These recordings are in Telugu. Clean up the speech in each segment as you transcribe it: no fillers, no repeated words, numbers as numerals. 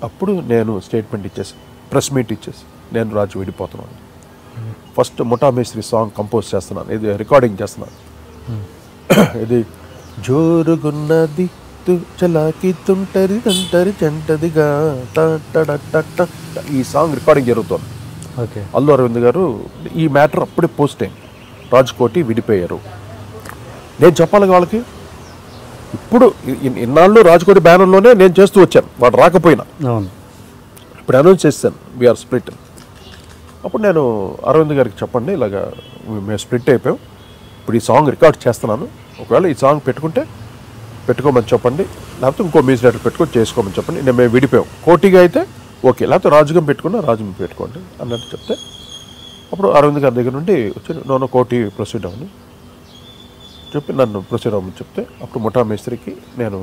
అప్పుడు నేను స్టేట్మెంట్ ఇచ్చేసి ప్రెస్ మీట్ ఇచ్చేసి నేను రాజు విడిపోతున్నాను. ఫస్ట్ ముఠా మేస్త్రి సాంగ్ కంపోజ్ చేస్తున్నాను, ఇది రికార్డింగ్ చేస్తున్నాను. ఇది జోరుగున్నది చలాకి తుంటరి తంటరి చెంటదిగా ఈ సాంగ్ రికార్డింగ్ జరుగుతుంది. ఓకే. అల్లు అరవింద్ గారు ఈ మ్యాటర్ అప్పుడే పోస్ట్ అయింది, రాజ్కోటి విడిపోయారు. నేను చెప్పాలి వాళ్ళకి, ఇప్పుడు ఇన్నాళ్ళు రాజ్కోటి బ్యానర్లోనే నేను చేస్తూ వచ్చాను, వాడు రాకపోయినా. ఇప్పుడు అనౌన్స్ చేస్తాను వీఆర్ స్ప్లిట్. అప్పుడు నేను అరవింద్ గారికి చెప్పండి ఇలాగా మేము స్ప్లిట్ అయిపోయాం, ఇప్పుడు ఈ సాంగ్ రికార్డ్ చేస్తున్నాను, ఒకవేళ ఈ సాంగ్ పెట్టుకోమని చెప్పండి, లేకపోతే ఇంకో మ్యూజిక్ డైరెక్టర్ పెట్టుకొని చేసుకోమని చెప్పండి. మేము విడిపోయాం, కోటిగా అయితే ఓకే, లేకపోతే రాజుగా పెట్టుకున్నా రాజు పెట్టుకోండి అన్నట్టు చెప్తే అప్పుడు అరవింద్ గారి దగ్గర నుండి వచ్చి నన్ను కోటి ప్రొసీడ్ అవ్వని చెప్పి నన్ను ప్రొసీడ్ అవ్వమని చెప్తే అప్పుడు ముఠా మేస్త్రికి నేను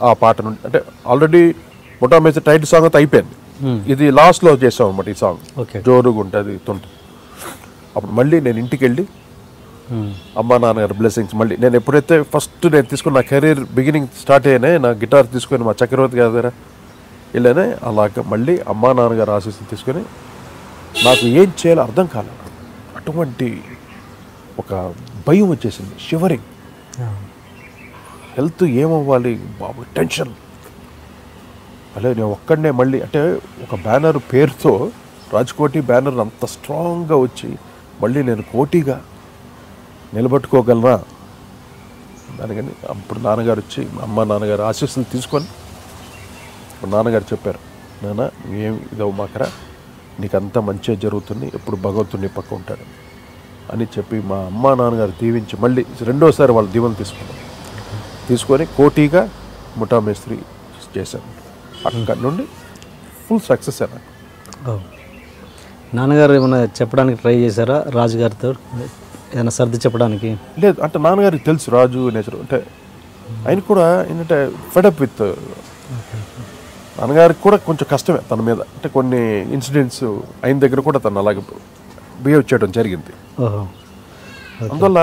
ఆ పాట నుండి, అంటే ఆల్రెడీ ముఠా మేస్త్రి టైటిల్ సాంగ్ అయితే అయిపోయింది, ఇది లాస్ట్లో చేసాం అనమాట ఈ సాంగ్, జోరుగా ఉంటుంది తుంటుంది. అప్పుడు మళ్ళీ నేను ఇంటికి వెళ్ళి అమ్మా నాన్నగారు బ్లెస్సింగ్స్ మళ్ళీ నేను ఎప్పుడైతే ఫస్ట్ నేను తీసుకుని నా కెరీర్ బిగినింగ్ స్టార్ట్ అయ్యానే, నా గిటార్ తీసుకొని మా చక్రవర్తి గారి దగ్గర వెళ్ళానే, అలాగ మళ్ళీ అమ్మా నాన్నగారు ఆశీస్సులు తీసుకొని నాకు ఏం చేయాలో అర్థం కాలేదు. అటువంటి ఒక భయం వచ్చేసింది, షివరింగ్, హెల్త్ ఏమవ్వాలి బాబు, టెన్షన్. అలా నేను ఒక్కడనే మళ్ళీ, అంటే ఒక బ్యానర్ పేరుతో రాజ్కోటి బ్యానర్ అంత స్ట్రాంగ్గా వచ్చి మళ్ళీ నేను కోటిగా నిలబెట్టుకోగలనా దానికని అప్పుడు నాన్నగారు వచ్చి అమ్మ నాన్నగారు ఆశీస్సులు తీసుకొని ఇప్పుడు నాన్నగారు చెప్పారు, నాన్న ఏం ఇదవు మాకరా, నీకంతా మంచిగా జరుగుతుంది, ఎప్పుడు భగవంతుడు నీ పక్క ఉంటాడు అని చెప్పి మా అమ్మ నాన్నగారు దీవించి మళ్ళీ రెండోసారి వాళ్ళు దీవెనలు తీసుకొని కోటిగా ముఠా మేస్త్రి చేశాను. అక్కడి నుండి ఫుల్ సక్సెస్ అయినా. నాన్నగారు ఏమైనా చెప్పడానికి ట్రై చేశారా రాజుగారితో, ఏదైనా సర్ది చెప్పడానికి? లేదు, అంటే నాన్నగారికి తెలుసు రాజు నేచర్, అంటే ఆయన కూడా ఏంటంటే ఫెడప్ విత్, నాన్నగారికి కూడా కొంచెం కష్టమే తన మీద, అంటే కొన్ని ఇన్సిడెంట్స్ అయిన దగ్గర కూడా తను అలాగే బిహేవ్ చేయడం జరిగింది. అందువల్ల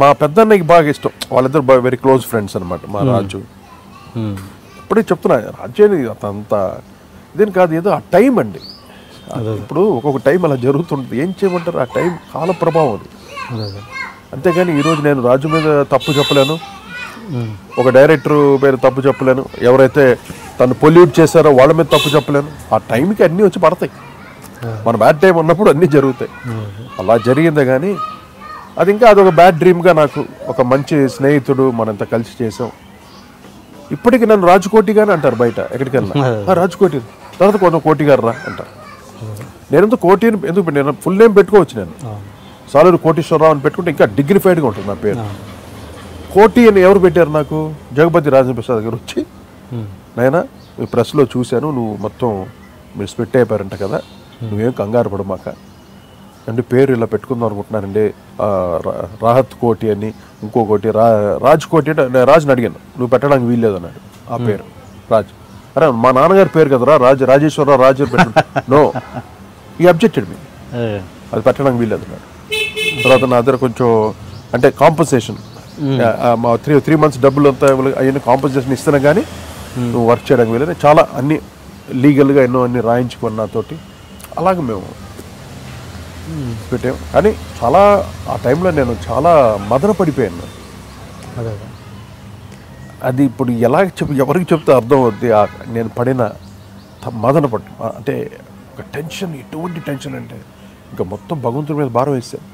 మా పెద్దన్నకి బాగా ఇష్టం, వాళ్ళిద్దరు వెరీ క్లోజ్ ఫ్రెండ్స్ అనమాట మా రాజు. ఇప్పుడే చెప్తున్నా, రాజు అంత ఇదేం కాదు, ఏదో ఆ టైం అండి. ఇప్పుడు ఒక్కొక్క టైం అలా జరుగుతుంటుంది, ఏం చేయమంటారు, ఆ టైం కాల ప్రభావం అది. అంతేగాని ఈరోజు నేను రాజు మీద తప్పు చెప్పలేను, ఒక డైరెక్టర్ మీద తప్పు చెప్పలేను, ఎవరైతే తను పొల్యూట్ చేశారో వాళ్ళ మీద తప్పు చెప్పలేను. ఆ టైంకి అన్నీ వచ్చి పడతాయి, మన బ్యాడ్ టైం ఉన్నప్పుడు అన్నీ జరుగుతాయి. అలా జరిగిందే కానీ అది ఇంకా అదొక బ్యాడ్ డ్రీమ్గా నాకు, ఒక మంచి స్నేహితుడు, మనంతా కలిసి చేసాం. ఇప్పటికీ నన్ను రాజుకోటిగానే అంటారు బయట ఎక్కడికి వెళ్ళినా, రాజుకోటి తర్వాత కొంచెం కోటి గారు రా అంటారు. నేనంతా కోటి ఎందుకు, నేను ఫుల్ నేమ్ పెట్టుకోవచ్చు, నేను సాలూరు కోటేశ్వరరావు అని పెట్టుకుంటే ఇంకా డిగ్నిఫైడ్గా ఉంటుంది నా పేరు. కోటి అని ఎవరు పెట్టారు నాకు, జగపతి రాజేంద్ర ప్రసాద్ గారు వచ్చి, నాయనా మీ ప్రెస్లో చూశాను, నువ్వు మొత్తం మీరు స్ప్లిట్ అయిపోయారంట కదా, నువ్వేం కంగారు పడమాక అంటే పేరు ఇలా పెట్టుకుందాం అనుకుంటున్నానండి, రాహత్ కోటి అని, ఇంకోటి రాజ్ కోటి అంటే నేను రాజుని అడిగాను, నువ్వు పెట్టడానికి వీల్లేదు అన్నాడు ఆ పేరు రాజ్. అరే మా నాన్నగారి పేరు కదరా రాజేశ్వరరావు రాజు పెట్టు, నో ఈ అబ్జెక్టెడ్ మీ, అది పెట్టడానికి వీల్లేదు అన్నాడు. తర్వాత నా దగ్గర కొంచెం అంటే కాంపన్సేషన్, మా 3 months డబ్బులు అంతా అవన్నీ కాంపన్సేషన్ ఇస్తున్నా కానీ నువ్వు వర్క్ చేయడానికి వీలేదు, చాలా అన్ని లీగల్గా ఎన్నో అన్ని రాయించుకొని నాతోటి అలాగే మేము పెట్టాము. కానీ చాలా ఆ టైంలో నేను చాలా మదన పడిపోయాను. అది ఇప్పుడు ఎలా ఎవరికి చెప్తే అర్థం అవుద్ది, నేను పడిన మదన పడి, అంటే ఒక టెన్షన్, ఎటువంటి టెన్షన్ అంటే ఇంకా మొత్తం భగవంతుడి మీద భారం వేసాను,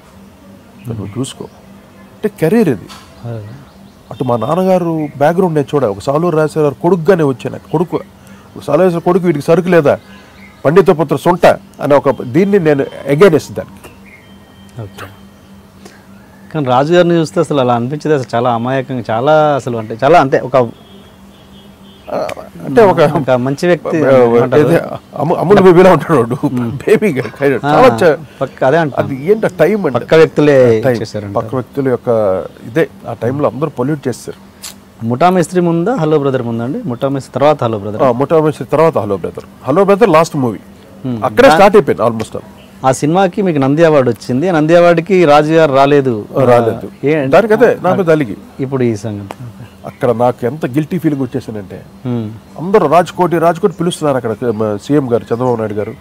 నువ్వు చూసుకో అంటే కెరీర్ ఇది. అటు మా నాన్నగారు బ్యాక్గ్రౌండ్ నేను చూడ, ఒక సాలూరు రాజశేఖర్ గారు కొడుకుగానే వచ్చాను, కొడుకు సాలూరు కొడుకు, వీటికి సరుకు లేదా, పండిత పుత్ర సొంట అనే ఒక దీన్ని నేను అగైనెస్ట్ దానికి. కానీ రాజుగారిని చూస్తే అసలు అలా అనిపించేది, అసలు చాలా అమాయకంగా, చాలా అసలు అంటే చాలా అంటే ఒక మంచి వ్యక్తి, అమూల్ బేబీలా ఉంటాడు బేబీ, అదే అంటే అది ఏంటి టైం అంటే పక్క వ్యక్తులే పక్క వ్యక్తుల యొక్క ఇదే, ఆ టైంలో అందరూ పొల్యూట్ చేస్తారు. ముఠా మేస్త్రి ముందా హలో బ్రదర్ ముందా అండి? ముఠా మేస్త్రి తర్వాత హలో బ్రదర్. ముఠా మేస్త్రి తర్వాత hello brother. Hello brother last movie, అక్కడే స్టార్ట్ అయిపోయింది ఆల్మోస్ట్. ఆ సినిమాకి మీకు నంది అవార్డు వచ్చింది, నంది అవార్డుకి రాజు గారు రాలేదు. దానికి అదే నాకు తలిగి ఇప్పుడు ఈ సంగతి అక్కడ నాకు ఎంత గిల్టీ ఫీలింగ్ వచ్చేసానంటే, అందరూ రాజ్కోటి పిలుస్తున్నారు అక్కడ సీఎం గారు చంద్రబాబు నాయుడు గారు,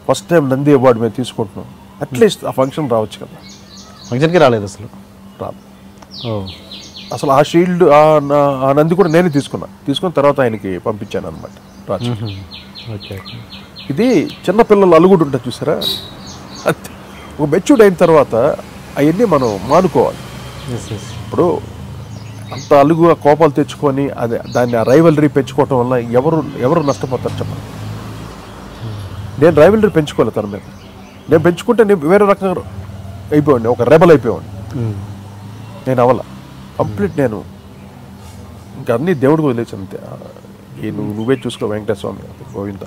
ఫస్ట్ టైం నంది అవార్డు మేము తీసుకుంటున్నాం, అట్లీస్ట్ ఆ ఫంక్షన్ రావచ్చు కదా. ఫంక్షన్కి రాలేదు అసలు, అసలు ఆ షీల్డ్ ఆ నంది కూడా నేనే తీసుకున్న తర్వాత ఆయనకి పంపించాను అనమాట రాజు. ఇది చిన్నపిల్లలు అలుగుడు ఉంటుంది చూసారా, ఒక మెచ్యూర్డ్ అయిన తర్వాత అవన్నీ మనం మానుకోవాలి. ఇప్పుడు అంత అలుగుగా కోపాలు తెచ్చుకొని దాన్ని ఆ రైవలరీ పెంచుకోవటం వల్ల ఎవరు నష్టపోతారు చెప్పండి. నేను రైవలరీ పెంచుకోలేదు తన మీద, నేను పెంచుకుంటే నేను వేరే రకంగా అయిపోయాడు, ఒక రెబల్ అయిపోయాడు. నేను అవల కంప్లీట్, నేను ఇంకా అన్నీ దేవుడికి వదిలేసి అంతే. నువ్వే చూసుకో వెంకటేశ్వర స్వామి గోవింద.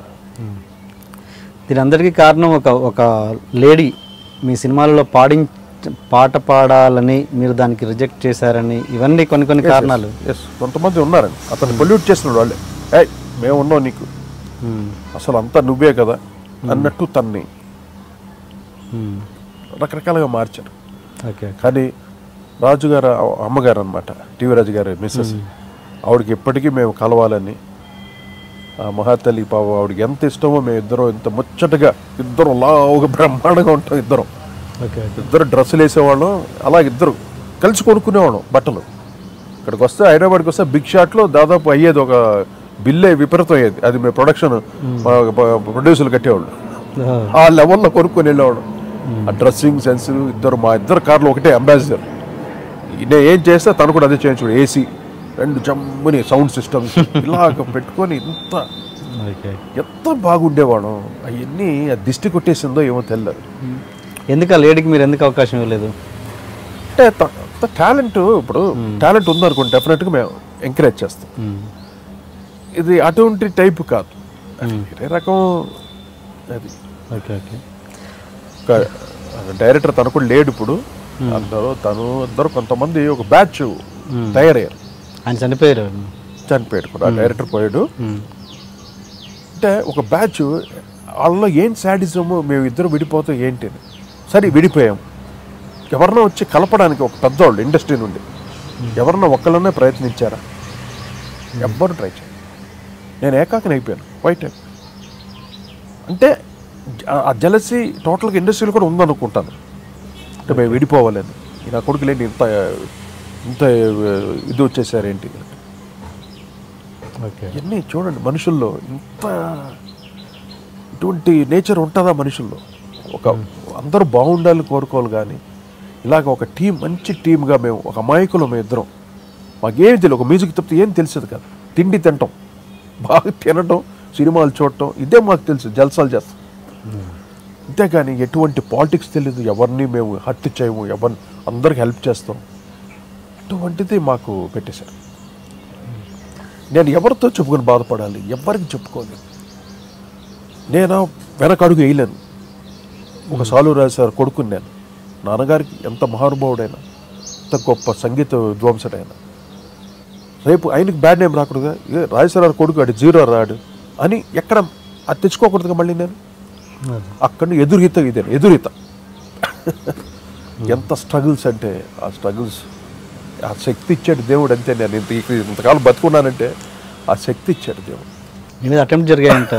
దీని అందరికీ కారణం ఒక లేడీ మీ సినిమాలలో పాట పాడాలని మీరు దానికి రిజెక్ట్ చేశారని, ఇవన్నీ కొన్ని కారణాలు. కొంతమంది ఉన్నారండి అతను పొల్యూట్ చేస్తున్నాడు, వాళ్ళే మేము ఉన్నాం నీకు అసలు అంతా నువ్వే కదా అన్నట్టు తన్ని రకరకాలుగా మార్చారు. కానీ రాజుగారు అమ్మగారు అనమాట, టీవీ రాజు గారు మిస్సెస్, ఆవిడకి ఎప్పటికీ మేము కలవాలని, మహాతల్లి పావు ఆవిడకి ఎంత ఇష్టమో, మేము ఇద్దరం ఇంత ముచ్చటగా ఇద్దరం లావుగా బ్రహ్మాండంగా ఉంటాం. ఇద్దరు డ్రెస్సులు వేసేవాళ్ళం, అలా ఇద్దరు కలిసి కొనుక్కునేవాళ్ళం బట్టలు. ఇక్కడికి వస్తే హైదరాబాద్కి వస్తే బిగ్ షాట్లో దాదాపు అయ్యేది ఒక బిల్లే విపరీతం అయ్యేది, అది మేము ప్రొడ్యూసర్లు కట్టేవాళ్ళు, ఆ లెవెల్లో కొనుక్కొని వెళ్ళేవాళ్ళం. ఆ డ్రెస్సింగ్ సెన్స్ మా ఇద్దరు కార్లు ఒకటే అంబాసిడర్. నేను ఏం చేస్తే తను కూడా అదే చేయించు, ఏసీ 2 జమ్ముని సౌండ్ సిస్టమ్స్ ఇలాగ పెట్టుకొని ఎంత బాగుండేవాళ్ళం. అవన్నీ ఆ దిష్టి కొట్టేసిందో ఏమో తెలియదు. ఎందుకు ఆ లేడీకి మీరు ఎందుకు అవకాశం ఇవ్వలేదు? అంటే టాలెంట్, ఇప్పుడు టాలెంట్ ఉందనుకోండి డెఫినెట్గా మేము ఎంకరేజ్ చేస్తాం. ఇది అటువంటి టైప్ కాదు, వేరే రకం అది. డైరెక్టర్ తను కూడా లేడు ఇప్పుడు, అందరూ కొంతమంది ఒక బ్యాచ్ తయారయ్యారు. ఆయన చనిపోయారు కూడా, డైరెక్టర్ పోయాడు. అంటే ఒక బ్యాచ్ వాళ్ళలో ఏం శాడిజము, మేము ఇద్దరు విడిపోతే ఏంటి అని. సరే విడిపోయాం, ఎవరన్నా వచ్చి కలపడానికి ఒక పెద్దవాళ్ళు ఇండస్ట్రీ నుండి ఎవరన్నా ఒక్కళ్ళనే ప్రయత్నించారా? ఎవ్వరు ట్రై చేయాలి. నేను ఏకాకిని అయిపోయాను, వైట్. అంటే ఆ జలసీ టోటల్గా ఇండస్ట్రీలో కూడా ఉందనుకుంటాను. అంటే మేము విడిపోవాలని, నా కొడుకు లేని ఇంత ఇది వచ్చేసారేంటి. ఇవన్నీ చూడండి, మనుషుల్లో ఇంత ఇటువంటి నేచర్ ఉంటుందా మనుషుల్లో? అందరూ బాగుండాలని కోరుకోవాలి, కానీ ఇలాగ ఒక టీం, మంచి టీమ్గా మేము, ఒక అమాయకులు మేము ఇద్దరం, మాకేం తెలియదు, ఒక మ్యూజిక్ తప్పితే ఏం తెలిసేది కాదు. తిండి తినటం, బాగా తినటం, సినిమాలు చూడటం, ఇదే మాకు తెలుసు, జల్సాలు చేస్తాం. అంతేగాని ఎటువంటి పాలిటిక్స్ తెలియదు, ఎవరిని మేము హత్య చేయము, ఎవరిని అందరికి హెల్ప్ చేస్తాం, అటువంటిది మాకు పెట్టేశారు. నేను ఎవరితో చెప్పుకొని బాధపడాలి? ఎవరికి చెప్పుకోలేదు. నేను వెనకడుగు వేయలేను. ఒక సాలూరాజు సార్ కొడుకుని నేను, నాన్నగారికి ఎంత మహానుభావుడైనా, ఎంత గొప్ప సంగీత విద్వాంసుడైనా, రేపు ఆయనకి బ్యాడ్ నేమ్ రాకూడదుగా, రాజేశ్వరరావు కొడుకు అటు 0 రాడు అని ఎక్కడ అది తెచ్చుకోకూడదుగా. మళ్ళీ నేను అక్కడ ఎదురీత ఎంత స్ట్రగుల్స్ అంటే, ఆ స్ట్రగుల్స్, ఆ శక్తి ఇచ్చాడు దేవుడు. అంతే, నేను ఇంతకాలం బతుకున్నానంటే ఆ శక్తి ఇచ్చాడు దేవుడు. అటెంప్ట్ జరిగాయంట,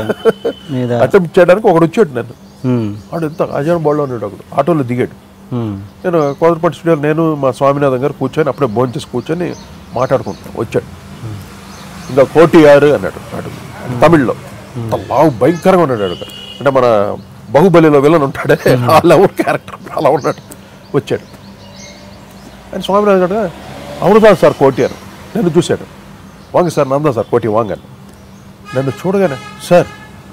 అటెంప్ట్ చేయడానికి ఒకడు వచ్చాడు. నన్ను వాడు ఎంత అజాన్ బాడలో ఉన్నాడు, ఒకడు ఆటోలో దిగాడు. నేను కోదరపాటి స్టూడియోలో నేను మా స్వామినాథన్ గారు కూర్చొని అప్పుడే భోజనం చేసి కూర్చొని మాట్లాడుకుంటాను. వచ్చాడు, ఇంకా కోటియారు అన్నాడు తమిళ్లో, బాగా భయంకరంగా ఉన్నాడు. అంటే మన బాహుబలిలో విలన్ ఉంటాడే ఆ లెవెల్ క్యారెక్టర్ అలా ఉన్నాడు. వచ్చాడు ఆయన స్వామినాథన్ గారు, అవును సార్ కోటియారు. నన్ను చూశాడు, వాంగ సార్ నందా సార్ కోటి వాంగని. నన్ను చూడగానే సార్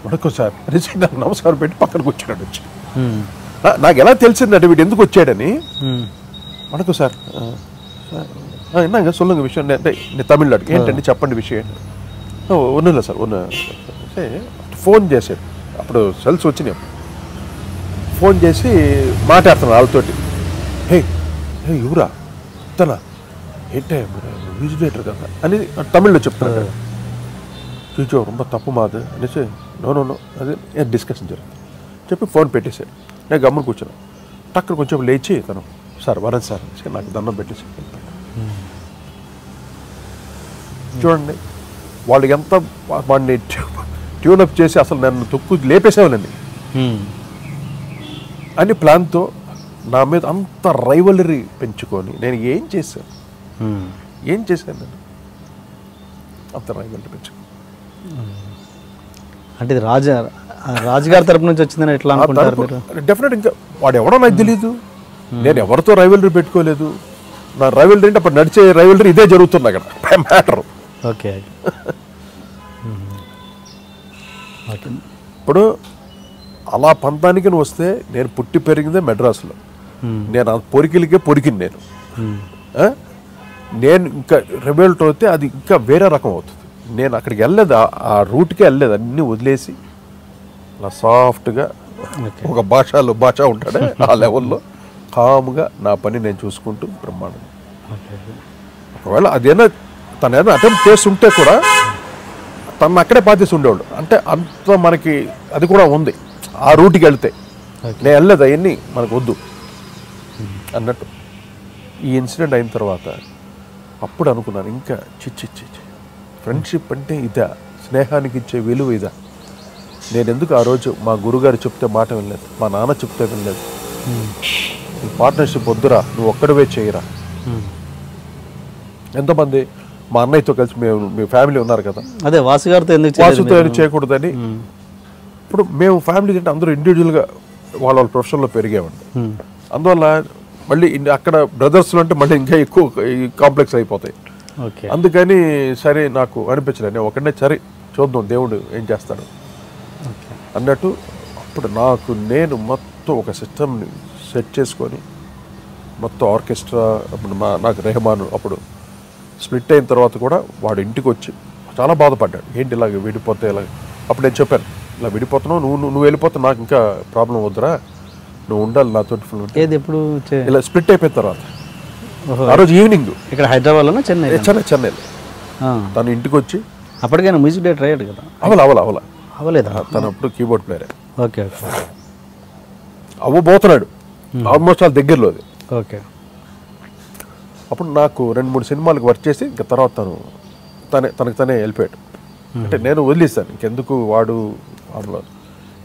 వణకం సార్ అని నాకు నమస్కారం పెట్టి పక్కన కూర్చున్నాడు. వచ్చి నాకు ఎలా తెలిసిందంటే వీడు ఎందుకు వచ్చాడని. వణకం సార్, என்னங்க சொல்லுங்க விஷயம் అంటే నేను తమిళ్ అడిగి ఏంటండి చెప్పండి విషయం. ఉన్నలే సార్ అంటే ఫోన్ చేశాడు, అప్పుడు సెల్స్ వచ్చినాయి. ఫోన్ చేసి మాట్లాడుతున్నాను వాళ్ళతోటి. హే ఎవరా తనా ఏంటే మ్యూజిక్ డైరెక్టర్ కదా అని తమిళ్లో చెప్తున్నాడు. చూచో రొంబ తప్పు మాది అనేసి నో అది డిస్కషన్ జరుగుతుంది చెప్పి ఫోన్ పెట్టేశాడు. నేను గమ్మున కూర్చున్నాను. టక్కున కొంచెం లేచి తను సార్ వరదు సార్ నాకు దండం పెట్టేసి చూడండి వాళ్ళు ఎంత వాడిని ట్యూనప్ చేసి అసలు నన్ను తొక్కు లేపేసేవాళ్ళండి అని ప్లాన్తో నా మీద అంత రైవలరీ పెంచుకొని నేను ఏం చేశాను నేను అంత రైవలరీ పెంచుకొని. అంటే ఇది రాజుగారి తరపు నుంచి వచ్చిందని ఎట్లా అనుకుంటారు మీరు? డెఫినెట్ ఇంకా వాడు ఎవడో నాకు తెలియదు, నేను ఎవరితో రైవలరీ పెట్టుకోలేదు. నా రైవలరీ అంటే అప్పుడు నడిచే రైవలరీ ఇదే జరుగుతుంది అక్కడ మ్యాటర్. ఓకే ఇప్పుడు అలా పంతానికి వస్తే నేను పుట్టి పెరిగిందే మెడ్రాస్లో. నేను ఆ పొరికిలికే పొరికింది నేను. నేను ఇంకా రెబెల్ట్ అవుతే అది ఇంకా వేరే రకం అవుతుంది. నేను అక్కడికి వెళ్ళలేదు, ఆ రూట్కే వెళ్ళలేదు, అన్నీ వదిలేసి అలా సాఫ్ట్గా ఒక భాష ఉంటాడే ఆ లెవెల్లో కామ్గా నా పని నేను చూసుకుంటూ బ్రహ్మాండం. ఒకవేళ అదేనా తను ఏదైనా అటెంప్ట్ చేస్తుంటే కూడా తను అక్కడే పాతేసి ఉండేవాడు. అంటే అంత మనకి అది కూడా ఉంది ఆ రూట్కి వెళ్తే. నేను వెళ్ళలేదు, అవన్నీ మనకు వద్దు అన్నట్టు. ఈ ఇన్సిడెంట్ అయిన తర్వాత అప్పుడు అనుకున్నాను ఇంకా చిచ్చి ఫ్రెండ్షిప్ అంటే ఇదా, స్నేహానికి ఇచ్చే విలువ ఇదా. నేను ఎందుకు ఆ రోజు మా గురుగారు చెప్తే మాట వినలేదు, మా నాన్న చెప్తే వినలేదు. ఈ పార్ట్నర్షిప్ వద్దురా, నువ్వు ఒక్కడవే చేయరా. ఎంతమంది మా అన్నయ్యతో కలిసి మీ ఫ్యామిలీ ఉన్నారు కదా, అదే వాసుగారితో చేయకూడదని. ఇప్పుడు మేము ఫ్యామిలీ అంటే అందరూ ఇండివిజువల్గా వాళ్ళ ప్రొఫెషన్లో పెరిగామండి. అందువల్ల మళ్ళీ అక్కడ బ్రదర్స్లో అంటే మళ్ళీ ఇంకా ఎక్కువ కాంప్లెక్స్ అయిపోతాయి. అందుకని సరే నాకు అనిపించలేదు, నేను ఒకటే సరే చూద్దాం దేవుడు ఏం చేస్తాడు అన్నట్టు. అప్పుడు నేను మొత్తం ఒక సిస్టమ్ని సెట్ చేసుకొని మొత్తం ఆర్కెస్ట్రా. అప్పుడు నాకు రెహమాన్ అప్పుడు స్ప్లిట్ అయిన తర్వాత కూడా వాడు ఇంటికి వచ్చి చాలా బాధపడ్డాడు, ఏంటి ఇలాగ విడిపోతే ఇలాగ. అప్పుడు నేను చెప్పాను, ఇలా విడిపోతున్నావు, నువ్వు వెళ్ళిపోతావు, నాకు ఇంకా ప్రాబ్లం వద్దురా, నువ్వు ఉండాలి నాతో. ఎప్పుడు ఇలా స్ప్లిట్ అయిపోయిన తర్వాత ఆ రోజు ఈవినింగ్ ఇక్కడ హైదరాబాద్లో చెన్నైలో తను ఇంటికి వచ్చి, అప్పటికైనా మ్యూజిక్ డైరెక్టర్ అయ్యాడు కదా? అవ్వలేదు తను అప్పుడు కీబోర్డ్ ప్లేయర్. ఓకే అవ్వబోతున్నాడు ఆల్మోస్ట్ వాళ్ళ దగ్గరలో. ఓకే. అప్పుడు నాకు 2-3 సినిమాలకు వర్క్ చేసి ఇంకా తర్వాత తనకు తనే వెళ్ళిపోయాడు. అంటే నేను వదిలేస్తాను ఇంకెందుకు వాడు.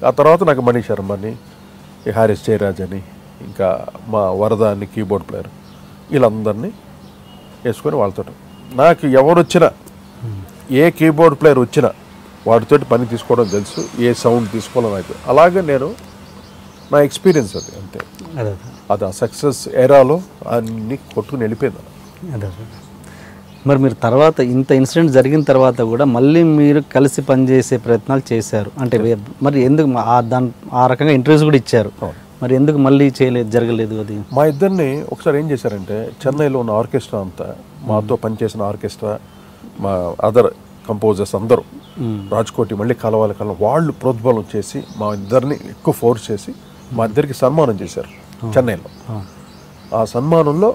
ఆ తర్వాత నాకు మణి శర్మ అని, హారిస్ జయరాజ్ అని, ఇంకా మా వరద అని కీబోర్డ్ ప్లేయర్, వీళ్ళందరినీ వేసుకొని వాళ్ళతో నాకు ఎవరు వచ్చినా, ఏ కీబోర్డ్ ప్లేయర్ వచ్చినా వాటితోటి పని తీసుకోవడం తెలుసు, ఏ సౌండ్ తీసుకోవాలో నాకు. అలాగే నేను నా ఎక్స్పీరియన్స్ అది అంతే. అది ఆ సక్సెస్ ఎరాలో అన్ని కొట్టుకుని వెళ్ళిపోయింది. మరి మీరు తర్వాత ఇంత ఇన్సిడెంట్ జరిగిన తర్వాత కూడా మళ్ళీ మీరు కలిసి పనిచేసే ప్రయత్నాలు చేశారు అంటే, మరి ఎందుకు ఆ రకంగా ఇంటర్వ్యూస్ కూడా ఇచ్చారు, మరి ఎందుకు మళ్ళీ జరగలేదు అది? మా ఇద్దరిని ఒకసారి ఏం చేశారంటే, చెన్నైలో ఉన్న ఆర్కెస్ట్రా అంతా, మాతో పనిచేసిన ఆర్కెస్ట్రా, మా అదర్ కంపోజర్స్ అందరూ రాజ్కోటి మళ్ళీ కలవాలి వాళ్ళు ప్రోద్బలం చేసి మా ఇద్దరిని ఎక్కువ ఫోర్స్ చేసి మా ఇద్దరికి సన్మానం చేశారు చెన్నైలో. ఆ సన్మానంలో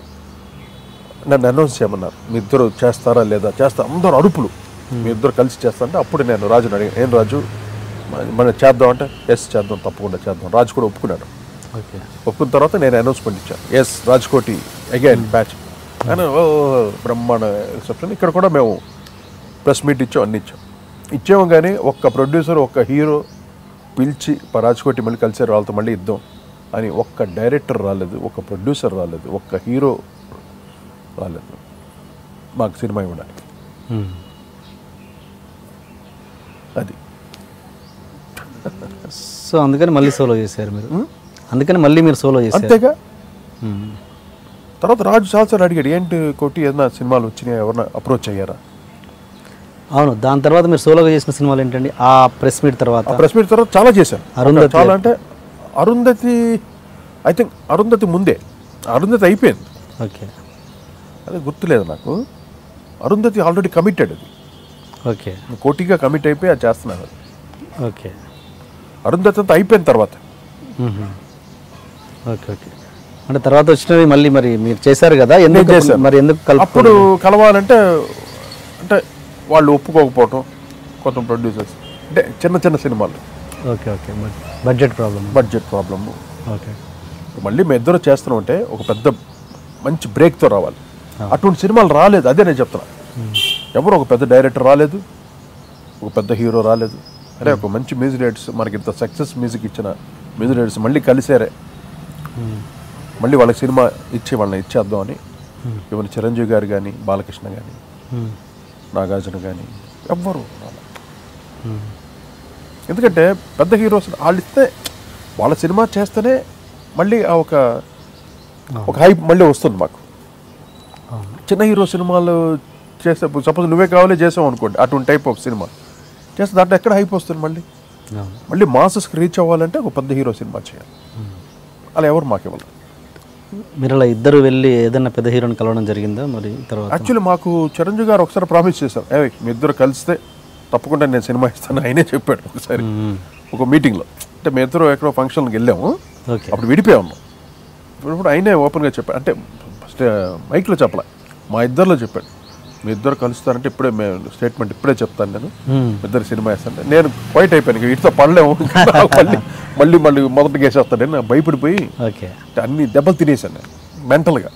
నన్ను అనౌన్స్ చేయమన్నారు, మీ ఇద్దరు చేస్తారా లేదా, అందరూ అరుపులు, మీ ఇద్దరు కలిసి చేస్తారంటే అప్పుడు నేను రాజుని అడిగాను, ఏం రాజు మనం చేద్దాం అంటే, ఎస్ చేద్దాం, తప్పకుండా చేద్దాం. రాజు కూడా ఒప్పుకున్నాడు. ఒప్పుకున్న తర్వాత నేను అనౌన్స్మెంట్ ఇచ్చాను, ఎస్ రాజ్కోటి అగైన్ బ్యాచ్ అని. బ్రహ్మాండ రిసెప్షన్. ఇక్కడ కూడా మేము ప్రెస్ మీట్ ఇచ్చాం, అన్ని ఇచ్చాము. కానీ ఒక్క ప్రొడ్యూసర్, ఒక్క హీరో పిలిచి రాజ్కోటి మళ్ళీ కలిసారు, వాళ్ళతో మళ్ళీ ఇద్దాం అని ఒక్క డైరెక్టర్ రాలేదు, ఒక్క ప్రొడ్యూసర్ రాలేదు, ఒక్క హీరో రాలేదు మాకు సినిమా ఇవ్వడానికి. అది. సో అందుకని మళ్ళీ సోలో చేశారు మీరు? అందుకని మళ్ళీ మీరు సోలో చేశారు? అంతేగా. తర్వాత రాజు చాలాసార్లు అడిగాడు, ఏంటి కోటి ఏదైనా సినిమాలు వచ్చినాయా, ఎవరన్నా అప్రోచ్ అయ్యారా? అవును. దాని తర్వాత మీరు సోలోగా చేసిన సినిమాలు ఏంటండి? ఆ ప్రెస్ మీట్ తర్వాత చాలా చేశాను. చాలా అంటే అరుంధతి, ఐ థింక్ అరుంధతి ముందే, అరుంధతి అయిపోయింది. ఓకే. అదే గుర్తులేదు నాకు. అరుంధతి ఆల్రెడీ కమిటెడ్, అది ఓకే, కోటిగా కమిట్ అయిపోయి అది చేస్తున్నాను. అది ఓకే. అరుంధతి అంతా అయిపోయిన తర్వాత. Okay okay. అంటే తర్వాత వచ్చినవి మళ్ళీ మరి మీరు చేశారు కదా, ఎందుకు చేశారు మరి? ఎందుకు అప్పుడు కలవాలంటే అంటే వాళ్ళు ఒప్పుకోకపోవటం, కొంత ప్రొడ్యూసర్స్ అంటే చిన్న చిన్న సినిమాలు. Okay okay. Budget problem. Okay. మళ్ళీ మేము ఇద్దరు చేస్తున్నాం అంటే ఒక పెద్ద మంచి బ్రేక్తో రావాలి. అటువంటి సినిమాలు రాలేదు, అదే నేను చెప్తున్నా. ఎవరు ఒక పెద్ద డైరెక్టర్ రాలేదు, ఒక పెద్ద హీరో రాలేదు. అరే ఒక మంచి మ్యూజిక్ డైరెక్టర్స్, మనకి ఇంత సక్సెస్ మ్యూజిక్ ఇచ్చిన మ్యూజిక్ డైరెక్టర్స్ మళ్ళీ కలిసారే, మళ్ళీ వాళ్ళకి సినిమా ఇచ్చి వాళ్ళని ఇచ్చేద్దాం అని. ఇవన్నీ చిరంజీవి గారు కానీ, బాలకృష్ణ కానీ, నాగార్జున కానీ ఎవ్వరు రాలేదు. ఎందుకంటే పెద్ద హీరోస్ వాళ్ళు ఇస్తే, వాళ్ళ సినిమా చేస్తేనే మళ్ళీ ఒక హైప్ మళ్ళీ వస్తుంది మాకు. చిన్న హీరో సినిమాలు చేస్తే, సపోజ్ నువ్వే కావాలే చేసావు అనుకోండి, అటువంటి టైప్ ఆఫ్ సినిమా చేస్తే దాంట్లో ఎక్కడ హైప్ వస్తుంది? మళ్ళీ మాసెస్కి రీచ్ అవ్వాలంటే ఒక పెద్ద హీరో సినిమా చేయాలి. అలా ఎవరు మాకు ఇవ్వాలి. మీరు అలా ఇద్దరు వెళ్ళి ఏదైనా పెద్ద హీరోని కలవడం జరిగిందా మరి తర్వాత? యాక్చువల్లీ మాకు చిరంజీవి గారు ఒకసారి ప్రామిస్ చేశారు, మీ ఇద్దరు కలిస్తే తప్పకుండా నేను సినిమా ఇస్తాను ఆయనే చెప్పాడు ఒకసారి ఒక మీటింగ్లో. అంటే మీ ఇద్దరు ఎక్కడో ఫంక్షన్కి వెళ్ళాము, అప్పుడు విడిపోయి ఉన్నాం. ఇప్పుడు ఆయనే ఓపెన్గా చెప్పాడు, అంటే ఫస్ట్ మైక్లో చెప్పలే, మా ఇద్దరిలో చెప్పాడు, మీ ఇద్దరు కలుస్తారంటే ఇప్పుడే మేము స్టేట్మెంట్ ఇప్పుడే చెప్తాను, నేను ఇద్దరు సినిమా వేస్తాను. నేను క్వైట్ అయిపోయాను, వీటితో పడలేము, మళ్ళీ మళ్ళీ మొదటికి వేసేస్తాను. నేను భయపడిపోయి అన్ని దెబ్బలు తినేసాను నేను మెంటల్గా.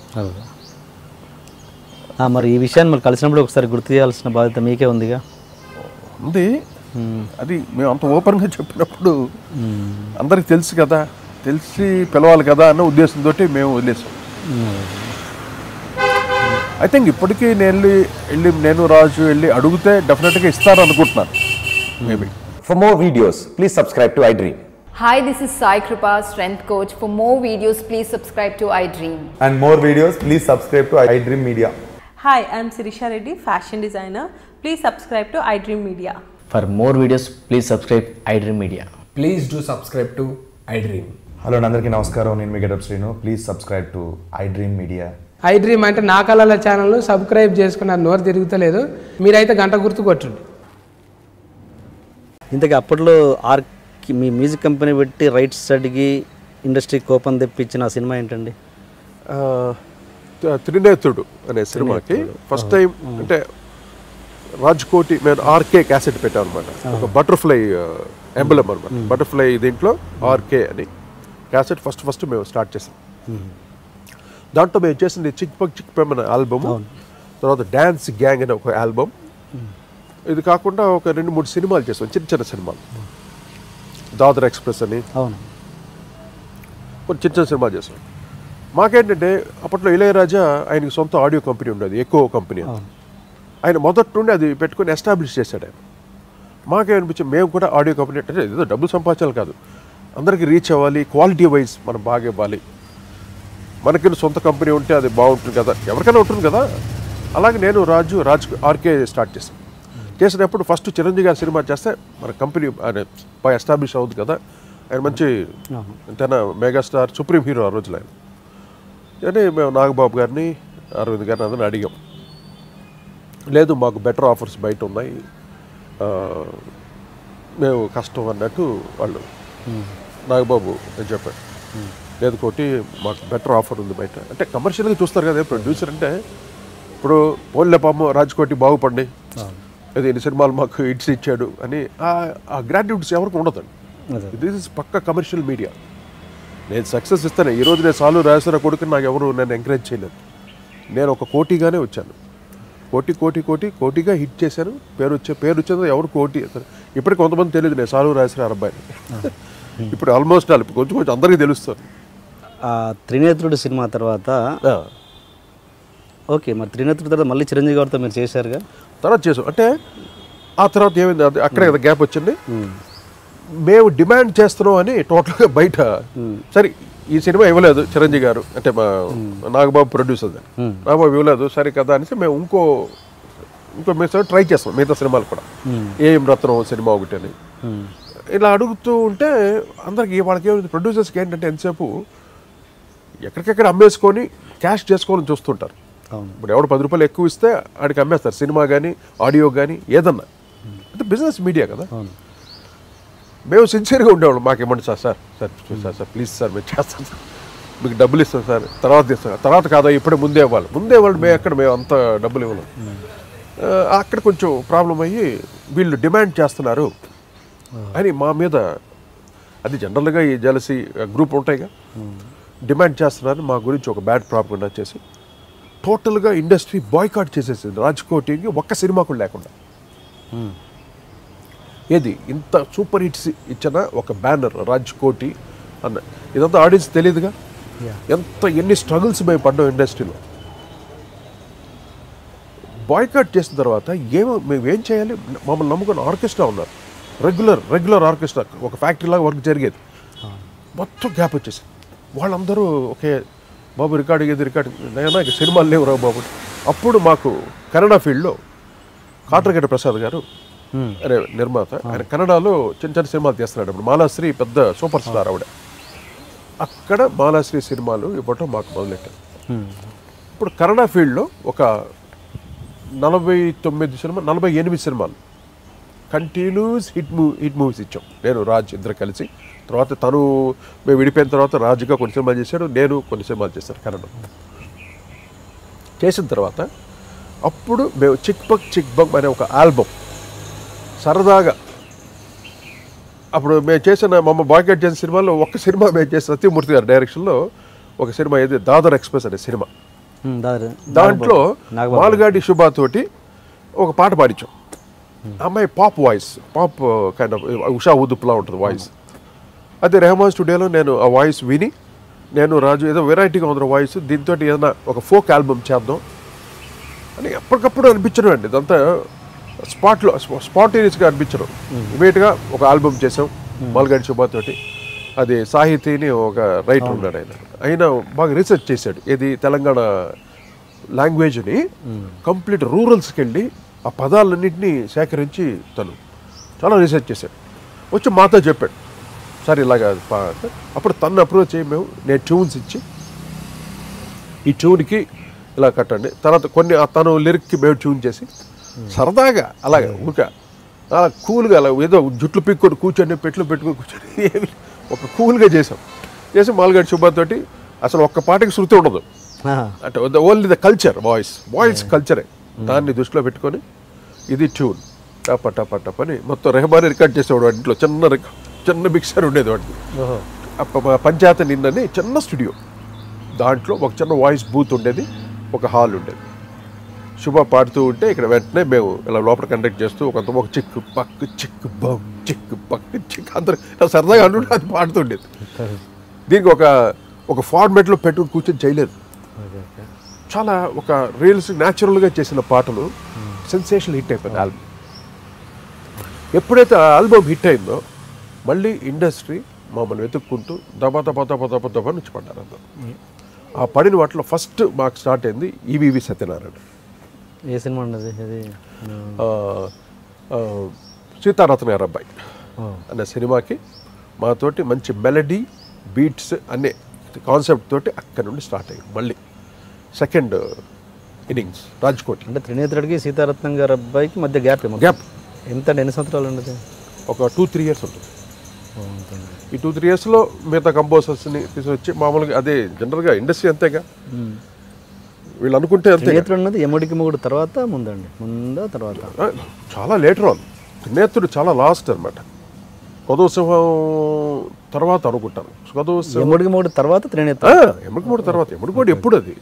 మరి ఈ విషయాన్ని మరి కలిసినప్పుడు ఒకసారి గుర్తు చేయాల్సిన బాధ్యత మీకే ఉందిగా? ఉంది. అది మేము అంత ఓపెన్గా చెప్పినప్పుడు అందరికి తెలుసు కదా, తెలిసి పిలవాలి కదా అన్న ఉద్దేశంతో మేము వదిలేసాం. ఐ థింక్ ఇప్పటికీ నేను రాజు వెళ్ళి అడిగితే డెఫినెట్గా ఇస్తారు అనుకుంటున్నాను. Maybe. For more videos, please subscribe to iDream. Hi, this is Sai Kripa, strength coach. For more videos, please subscribe to iDream. And more videos, please subscribe to iDream Media. Hi, I am Sirisha Reddy, fashion designer. Please subscribe to iDream Media. For more videos, please subscribe iDream Media. Please do subscribe to iDream. Hello అందరికీ నమస్కారం, నేను మీ getup Srinu. Please subscribe to iDream Media. iDream అంటే నా కళల ఛానల్ సబ్స్క్రైబ్ చేసుకున్నారు, నోరు తిరుగుతలేదు, మీరైతే గంట గుర్తు కొట్టండి. ఇంతకీ అప్పట్లో మీ మ్యూజిక్ కంపెనీ పెట్టి రైట్స్ అడిగి ఇండస్ట్రీ కోపం తెప్పించిన సినిమా ఏంటండి? త్రినేత్రుడు అనే సినిమాకి ఫస్ట్ టైం అంటే రాజ్కోటి మేము ఆర్కే క్యాసెట్ పెట్టాం అనమాట. ఒక బటర్ఫ్లై ఎంబలమ్ అనమాట, బటర్ఫ్లై దీంట్లో ఆర్కే అని క్యాసెట్ ఫస్ట్ మేము స్టార్ట్ చేసాం. దాంట్లో మేము చేసింది చిక్ పక్ అనే ఆల్బమ్, తర్వాత డ్యాన్స్ గ్యాంగ్ అనే ఒక ఆల్బమ్. ఇది కాకుండా ఒక 2-3 సినిమాలు చేసాం, చిన్న సినిమాలు. దాదర్ ఎక్స్ప్రెస్ అని కొన్ని చిన్న సినిమాలు చేసాం. మాకేంటంటే అప్పట్లో ఇళయరాజా ఆయనకి సొంత ఆడియో కంపెనీ ఉండేది, ఎక్కువ కంపెనీ. ఆయన మొదటి నుండి అది పెట్టుకొని ఎస్టాబ్లిష్ చేశాడు ఆయన. మాకేమనిపించింది మేము కూడా ఆడియో కంపెనీ అంటే ఏదో డబ్బులు సంపాదించాలి కాదు, అందరికీ రీచ్ అవ్వాలి, క్వాలిటీ వైజ్ మనం బాగా ఇవ్వాలి. మనకి సొంత కంపెనీ ఉంటే అది బాగుంటుంది కదా, ఎవరికైనా ఉంటుంది కదా. అలాగే నేను రాజ్ ఆర్కే స్టార్ట్ చేసినప్పుడు ఫస్ట్ చిరంజీవి గారి సినిమా చేస్తే మన కంపెనీ బాగా ఎస్టాబ్లిష్ అవుతుంది కదా. ఆయన మంచి తన మెగాస్టార్ సుప్రీం హీరో ఆ రోజులు ఆయన. కానీ మేము నాగబాబు గారిని, అరవింద్ గారిని అందరిని అడిగాం, లేదు మాకు బెటర్ ఆఫర్స్ బయట ఉన్నాయి, మేము కష్టం అన్నట్టు వాళ్ళు నాగబాబు అని చెప్పాడు. లేదు కోటి మాకు బెటర్ ఆఫర్ ఉంది బయట. అంటే కమర్షియల్గా చూస్తారు కదా ప్రొడ్యూసర్ అంటే. ఇప్పుడు పోన్లే పాము రాజ్కోటి బాగుపడి అది ఎన్ని సినిమాలు మాకు హిట్స్ ఇచ్చాడు అని ఆ గ్రాట్యూట్స్ ఎవరికి ఉండదండి. దిస్ ఇస్ పక్క కమర్షియల్ మీడియా. నేను సక్సెస్ ఇస్తాను. ఈరోజు నేను సాలు రాజేశ్వర కొడుకుని నాకు ఎవరు నన్ను ఎంకరేజ్ చేయలేదు. నేను ఒక కోటిగానే వచ్చాను, కోటిగా హిట్ చేశాను. పేరు వచ్చేది ఎవరు కోటి. ఇప్పటికి కొంతమంది తెలియదు నేను సాలు రాజేశ్వర అబ్బాయిని. ఇప్పుడు ఆల్మోస్ట్ కొంచెం అందరికీ తెలుస్తుంది. త్రినేత్రుడు సినిమా తర్వాత ఓకే, మరి త్రినేత్రుడు తర్వాత మళ్ళీ చిరంజీవి గారితో మీరు చేశారుగా? తర్వాత చేసాం. అంటే ఆ తర్వాత ఏమైంది, అక్కడే కదా గ్యాప్ వచ్చింది. మేము డిమాండ్ చేస్తున్నాం అని టోటల్గా బయట సరే ఈ సినిమా ఇవ్వలేదు చిరంజీవి గారు, అంటే మా నాగబాబు ప్రొడ్యూసర్ నాగబాబు ఇవ్వలేదు సరే కదా అనేసి మేము ఇంకో మేము ట్రై చేస్తాం మిగతా సినిమాలు కూడా. ఏం రత్నం సినిమా ఒకటి అని ఇలా అడుగుతూ ఉంటే అందరికి వాళ్ళకి ఏమైంది, ప్రొడ్యూసర్స్కి ఏంటంటే ఎంతసేపు ఎక్కడికెక్కడ అమ్మేసుకొని క్యాష్ చేసుకోవాలని చూస్తుంటారు. ఇప్పుడు ఎవడు 10 రూపాయలు ఎక్కువ ఇస్తే ఆడికి అమ్మేస్తారు, సినిమా కానీ ఆడియో కానీ ఏదన్నా. అంటే బిజినెస్ మీడియా కదా. మేము సిన్సియర్గా ఉండేవాళ్ళం, మాకేమంటే సార్ ప్లీజ్ సార్ మేము చేస్తాం సార్, మీకు డబ్బులు ఇస్తాం సార్, తర్వాత ఇస్తాం, తర్వాత కాదా ఇప్పుడే ముందే వాళ్ళు మేము అంత డబ్బులు ఇవ్వలేం. అక్కడ కొంచెం ప్రాబ్లం అయ్యి వీళ్ళు డిమాండ్ చేస్తున్నారు అని మా మీద అది జనరల్గా ఈ జలసీ గ్రూప్ ఉంటాయిగా, డిమాండ్ చేస్తున్నారు మా గురించి ఒక బ్యాడ్ ప్రాపగండా చేసి టోటల్గా ఇండస్ట్రీ బాయ్కాట్ చేసేసింది రాజ్కోటికి ఒక్క సినిమా కూడా లేకుండా. ఏది ఇంత సూపర్ హిట్స్ ఇచ్చిన ఒక బ్యానర్ రాజ్కోటి అన్న, ఇదంతా ఆడియన్స్ తెలియదుగా ఎన్ని స్ట్రగుల్స్ మేము పడ్డాం ఇండస్ట్రీలో. బాయ్కాట్ చేసిన తర్వాత మేమేం చేయాలి, మమ్మల్ని నమ్ముకున్న ఆర్కెస్ట్రా ఉన్నారు, రెగ్యులర్ ఆర్కెస్ట్రా, ఒక ఫ్యాక్టరీ లాగా వర్క్ జరిగేది, మొత్తం గ్యాప్ వచ్చేసింది. వాళ్ళందరూ ఓకే బాబు రికార్డింగ్ నైనా ఇక సినిమాలు లేవు రా బాబు. అప్పుడు మాకు కన్నడ ఫీల్డ్లో కాట్రగడ్డ ప్రసాద్ గారు అనే నిర్మాత, ఆయన కన్నడలో చిన్న సినిమాలు తీస్తున్నాడు. ఇప్పుడు మాలాశ్రీ పెద్ద సూపర్ స్టార్ ఆవిడ. అక్కడ మాలాశ్రీ సినిమాలు ఇవ్వటం మాకు మొదలెట్టారు. ఇప్పుడు కన్నడ ఫీల్డ్లో ఒక 48 సినిమాలు కంటిన్యూస్ హిట్ మూవీస్ ఇచ్చాం. నేను రాజ్ ఇద్దరు కలిసి. తర్వాత మేము విడిపోయిన తర్వాత రాజుగా కొన్ని సినిమాలు చేశాడు, నేను కొన్ని సినిమాలు చేశాను కన్నడ. చేసిన తర్వాత అప్పుడు మేము చిక్ బక్ అనే ఒక ఆల్బమ్ సరదాగా, అప్పుడు మేము చేసిన బాయ్కాట్ చేసిన సినిమాలో ఒక సినిమా మేము చేసిన సత్యమూర్తి గారి డైరెక్షన్లో ఒక సినిమా ఏది దాదర్ ఎక్స్ప్రెస్ అనే సినిమా. దాంట్లో మాల్గాడి శుభాతోటి ఒక పాట పాడించాం. అమ్మాయి పాప్ కైండ్ ఆఫ్ ఉషా ఉదుపులా ఉంటుంది వాయిస్. అదే రెహమాన్ స్టూడియోలో నేను ఆ వాయిస్ విని, నేను రాజు ఏదో వెరైటీగా ఉంది వాయిస్, దీంతో ఏదైనా ఒక ఫోక్ ఆల్బమ్ చేద్దాం అని ఎప్పటికప్పుడు అనిపించడం అండి. ఇదంతా స్పాంటేనియస్గా అనిపించడం. ఇమీడియట్గా ఒక ఆల్బమ్ చేసాం మాల్గాడి శుభాతోటి. అది సాహితీని ఒక రైటర్ ఉన్నాడు, ఆయన బాగా రీసెర్చ్ చేశాడు. ఏది తెలంగాణ లాంగ్వేజ్ని కంప్లీట్ రూరల్స్కి వెళ్ళి ఆ పదాలన్నింటినీ సేకరించి తను చాలా రీసెర్చ్ చేశాడు. వచ్చి మాతో చెప్పాడు, సార్ ఇలాగా. అప్పుడు తను అప్రోచ్ అయ్యి నేను ట్యూన్స్ ఇచ్చి ఈ ట్యూన్కి ఇలా కట్టండి, తర్వాత కొన్ని తను లిరిక్కి మేము ట్యూన్ చేసి సరదాగా అలాగే అలా కూల్గా అలా ఏదో జుట్లు పిక్కుని కూర్చొని పెట్టుకుని కూర్చొని ఏమి ఒక కూల్గా చేసి మాల్గాడి శుభాతోటి అసలు ఒక్క పాటకి శృతి ఉండదు. అంటే ఓన్లీ ద కల్చర్ వాయిస్ కల్చరే, దాన్ని దృష్టిలో పెట్టుకొని ఇది ట్యూన్ టప అని మొత్తం రెహమాన్ రికార్డ్ చేసేవాడు. వాటిలో చిన్న మిక్సర్ ఉండేది వాటికి. పంచాయతీ నిన్నని చిన్న స్టూడియో, దాంట్లో ఒక చిన్న వాయిస్ బూత్ ఉండేది, ఒక హాల్ ఉండేది. శుభ పాడుతూ ఉంటే ఇక్కడ వెంటనే మేము ఇలా లోపల కండక్ట్ చేస్తూ ఒక చిక్కు పక్కు అందరూ సరదాగా అంటుంటే అది పాడుతుండేది. దీనికి ఒక ఫార్మాట్లో పెట్టుకుని కూర్చొని చేయలేదు. చాలా ఒక రీల్స్ న్యాచురల్గా చేసిన పాటలు సెన్సేషనల్ హిట్ అయిపోయింది ఆల్బమ్. ఎప్పుడైతే ఆ ఆల్బమ్ హిట్ అయిందో మళ్ళీ ఇండస్ట్రీ మమ్మల్ని వెతుక్కుంటూ దబా నుంచి పడ్డారు అందరూ. ఆ పడిన వాటిలో ఫస్ట్ మాకు స్టార్ట్ అయింది ఈవీవి సత్యనారాయణ. ఏ సినిమా ఉండదు అది? సీతారత్న గారి అబ్బాయి అనే సినిమాకి మాతోటి మంచి మెలడీ బీట్స్ అనే కాన్సెప్ట్ తోటి అక్కడి నుండి స్టార్ట్ అయ్యింది మళ్ళీ సెకండ్ ఇన్నింగ్స్ రాజ్కోటి. అంటే త్రినేత్రుడికి సీతారత్నం గారి అబ్బాయికి మధ్య గ్యాప్ ఎంత? ఎన్ని సంవత్సరాలు ఉండదు? ఒక 2-3 years ఉంటుంది. ఈ 2-3 yearsలో మిగతా కంపోజర్స్ని తీసుకొచ్చి మామూలుగా అదే జనరల్గా ఇండస్ట్రీ అంతేగా, వీళ్ళు అనుకుంటే అంతే. త్రినేత్రుడు అన్నది యముడికి మొగుడు తర్వాత ముందా తర్వాత? చాలా లేటర్ ఆన్. త్రినేత్రుడు చాలా లాస్ట్ అనమాట. కొదవసింహం తర్వాత అనుకుంటాను. యముడికి మొగుడు తర్వాత త్రినేత్రుడు. యముడికి మొగుడు తర్వాత. యముడికి మొగుడు ఎప్పుడు? అది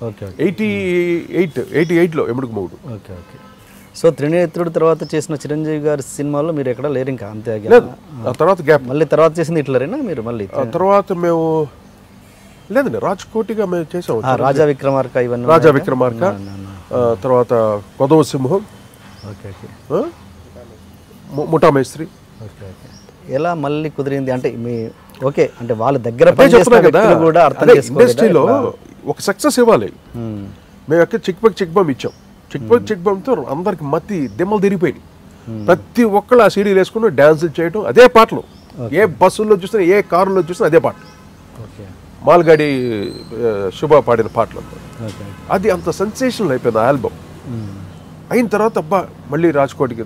88లో యముడికి మొగుడు. ఓకే. సో త్రినేత్రుడు తర్వాత చేసిన చిరంజీవి గారి సినిమాల్లో మీరు ఎక్కడ లేరు ఇంకా? అంతే లేదు. ఆ తర్వాత గ్యాప్. మళ్ళీ తర్వాత చేసింది హిట్లరేనా మీరు? మళ్ళీ తర్వాత మేము లేదండి రాజ్కోటిగా మేము చేసాం. రాజా విక్రమార్క, ఇవన్నీ రాజా విక్రమార్క, తర్వాత కొదవసింహం, ముఠామేస్త్రి. ఎలా మళ్ళీ కుదిరింది అంటే అంటే వాళ్ళ దగ్గర కూడా అర్థం చేసుకోవాలి. ఇండస్ట్రీలో ఒక సక్సెస్ ఇవ్వాలి. మేము ఎక్కడ చిక్ బమ్ ఇచ్చాం. చిక్ బమ్తో అందరికి మతి దెమ్మలు తిరిగిపోయినాయి. ప్రతి ఒక్కళ్ళు ఆ సీడీలు వేసుకుని డ్యాన్సులు చేయడం, అదే పాటలు. ఏ బస్సుల్లో చూసినా ఏ కారులో చూసినా అదే పాట. మాల్గాడి శుభ పాడిన పాటలు. అది అంత సెన్సేషనల్ అయిపోయింది ఆ ఆల్బమ్. అయిన తర్వాత అబ్బా మళ్ళీ రాజ్కోటికి